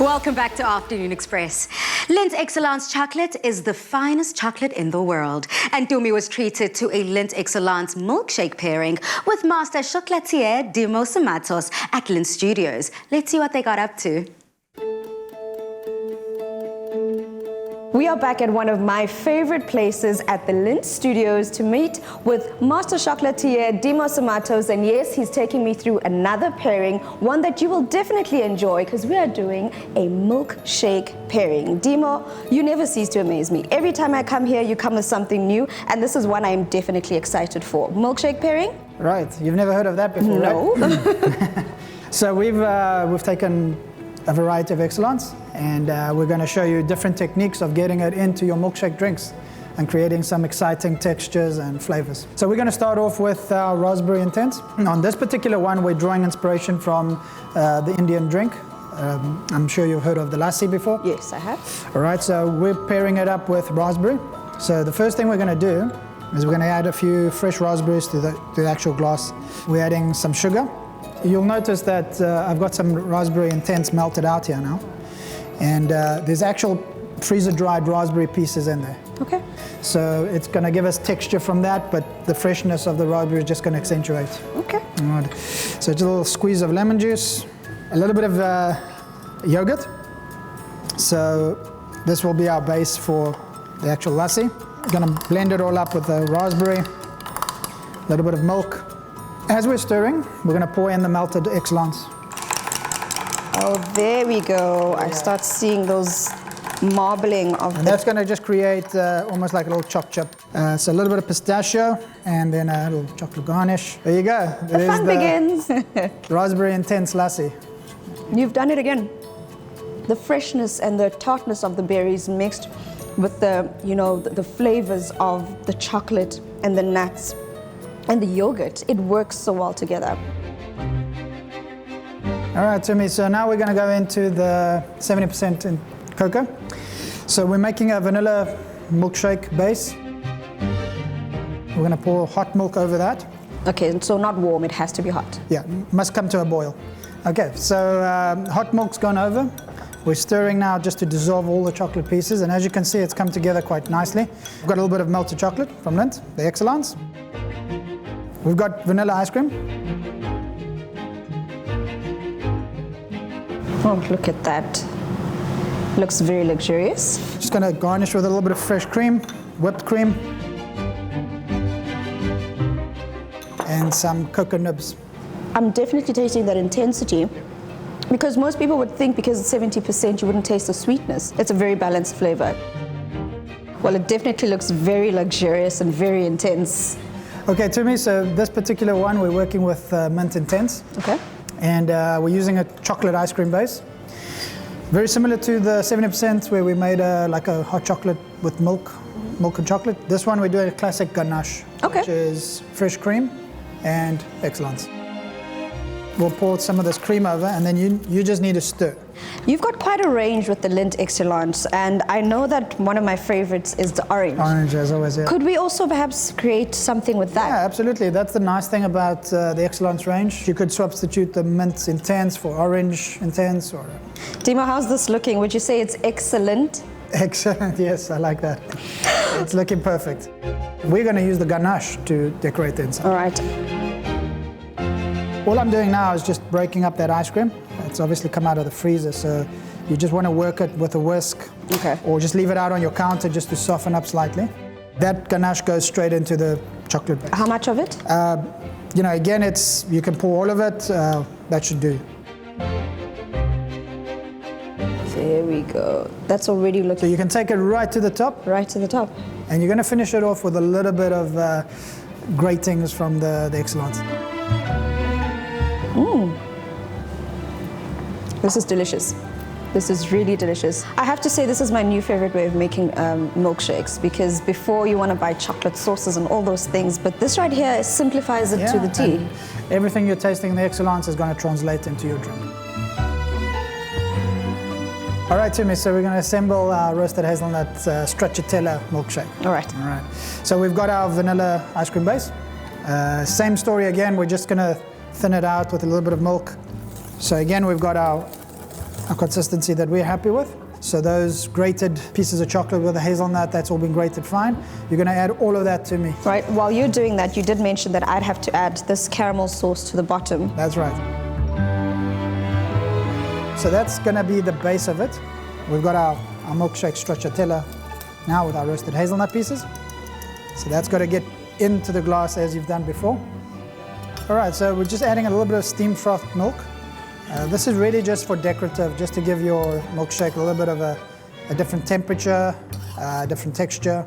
Welcome back to Afternoon Express. LINDT Excellence chocolate is the finest chocolate in the world. And Dumi was treated to a LINDT Excellence milkshake pairing with master chocolatier Dimo Simatos at LINDT Studios. Let's see what they got up to. We are back at one of my favorite places at the LINDT Studios to meet with master chocolatier Dimo Simatos, and yes, he's taking me through another pairing, one that you will definitely enjoy because we are doing a milkshake pairing. Dimo, you never cease to amaze me. Every time I come here, you come with something new, and this is one I'm definitely excited for. Milkshake pairing? Right, you've never heard of that before, no. Right? So we've taken a variety of Excellence, and we're going to show you different techniques of getting it into your milkshake drinks and creating some exciting textures and flavors. So we're going to start off with our Raspberry Intense. On this particular one, we're drawing inspiration from the Indian drink. I'm sure you've heard of the lassi before. Yes, I have. All right, so we're pairing it up with raspberry. So the first thing we're going to do is we're going to add a few fresh raspberries to the actual glass. We're adding some sugar. You'll notice that I've got some Raspberry Intense melted out here now. And there's actual freezer-dried raspberry pieces in there. Okay. So it's going to give us texture from that, but the freshness of the raspberry is just going to accentuate. Okay. All right. So just a little squeeze of lemon juice, a little bit of yogurt. So this will be our base for the actual lassi. Going to blend it all up with the raspberry, a little bit of milk. As we're stirring, we're going to pour in the melted Excellence. Oh, there we go. I start seeing those marbling of and that's going to just create almost like a little choc chip. So a little bit of pistachio and then a little chocolate garnish. There you go. The fun begins. Raspberry Intense lassi. You've done it again. The freshness and the tartness of the berries mixed with the flavors of the chocolate and the nuts and the yogurt, it works so well together. All right, Timmy, so now we're going to go into the 70% in cocoa. So we're making a vanilla milkshake base. We're going to pour hot milk over that. Okay, so not warm, it has to be hot. Yeah, must come to a boil. Okay, so hot milk's gone over. We're stirring now just to dissolve all the chocolate pieces, and as you can see, it's come together quite nicely. We've got a little bit of melted chocolate from LINDT, the Excellence. We've got vanilla ice cream. Oh, look at that. Looks very luxurious. Just going to garnish with a little bit of fresh cream, whipped cream, and some cocoa nibs. I'm definitely tasting that intensity because most people would think because it's 70% you wouldn't taste the sweetness. It's a very balanced flavor. Well, it definitely looks very luxurious and very intense. Okay, Timmy, so this particular one we're working with Mint Intense. Okay. And we're using a chocolate ice cream base. Very similar to the 70% where we made like a hot chocolate with milk and chocolate. This one we're doing a classic ganache, okay, which is fresh cream and Excellence. We'll pour some of this cream over and then you just need to stir. You've got quite a range with the LINDT Excellence, and I know that one of my favorites is the orange. Orange, as always, yeah. Could we also perhaps create something with that? Yeah, absolutely. That's the nice thing about the Excellence range. You could substitute the Mint Intense for Orange Intense. Or Dimo, how's this looking? Would you say it's excellent? Excellent, yes, I like that. It's looking perfect. We're going to use the ganache to decorate the inside. All right. All I'm doing now is just breaking up that ice cream. It's obviously come out of the freezer, so you just want to work it with a whisk. Okay. Or just leave it out on your counter just to soften up slightly. That ganache goes straight into the chocolate base. How much of it? Again, you can pour all of it. That should do. There we go. That's already looking... So you can take it right to the top. Right to the top. And you're going to finish it off with a little bit of gratings from the Excellence. This is delicious. This is really delicious. I have to say this is my new favorite way of making milkshakes, because before you want to buy chocolate sauces and all those things, but this right here simplifies it to the T. Everything you're tasting in the Excellence is going to translate into your drink. All right, Timmy, so we're going to assemble our roasted hazelnut stracciatella milkshake. All right. All right. So we've got our vanilla ice cream base. Same story again, we're just going to thin it out with a little bit of milk. So again, we've got our a consistency that we're happy with. So those grated pieces of chocolate with the hazelnut, that's all been grated fine. You're going to add all of that to me. Right, while you're doing that, you did mention that I'd have to add this caramel sauce to the bottom. That's right. So that's going to be the base of it. We've got our milkshake stracciatella now with our roasted hazelnut pieces. So that's got to get into the glass as you've done before. All right, so we're just adding a little bit of steam frothed milk. This is really just for decorative, just to give your milkshake a little bit of a different temperature, different texture.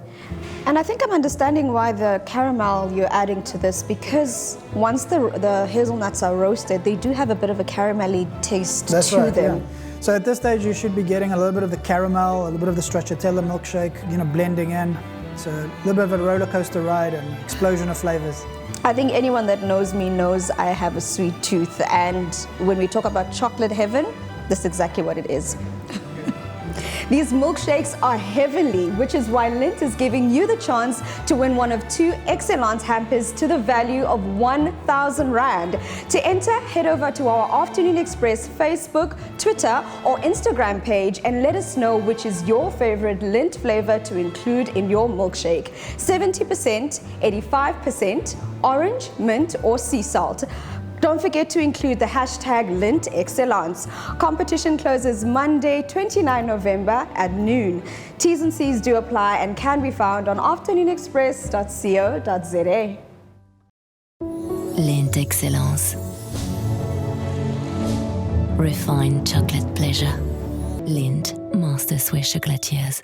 And I think I'm understanding why the caramel you're adding to this, because once the hazelnuts are roasted, they do have a bit of a caramelly taste to them. Yeah. So at this stage, you should be getting a little bit of the caramel, a little bit of the stracciatella milkshake, blending in. So a little bit of a roller coaster ride and explosion of flavors. I think anyone that knows me knows I have a sweet tooth, and when we talk about chocolate heaven, that's exactly what it is. These milkshakes are heavenly, which is why LINDT is giving you the chance to win one of 2 Excellence hampers to the value of 1,000 Rand. To enter, head over to our Afternoon Express Facebook, Twitter or Instagram page and let us know which is your favorite LINDT flavor to include in your milkshake. 70%, 85%, orange, mint or sea salt. Don't forget to include the hashtag LINDT Excellence. Competition closes Monday, 29 November at noon. T's and C's do apply and can be found on afternoonexpress.co.za. LINDT Excellence. Refined chocolate pleasure. LINDT Master Swiss Chocolatiers.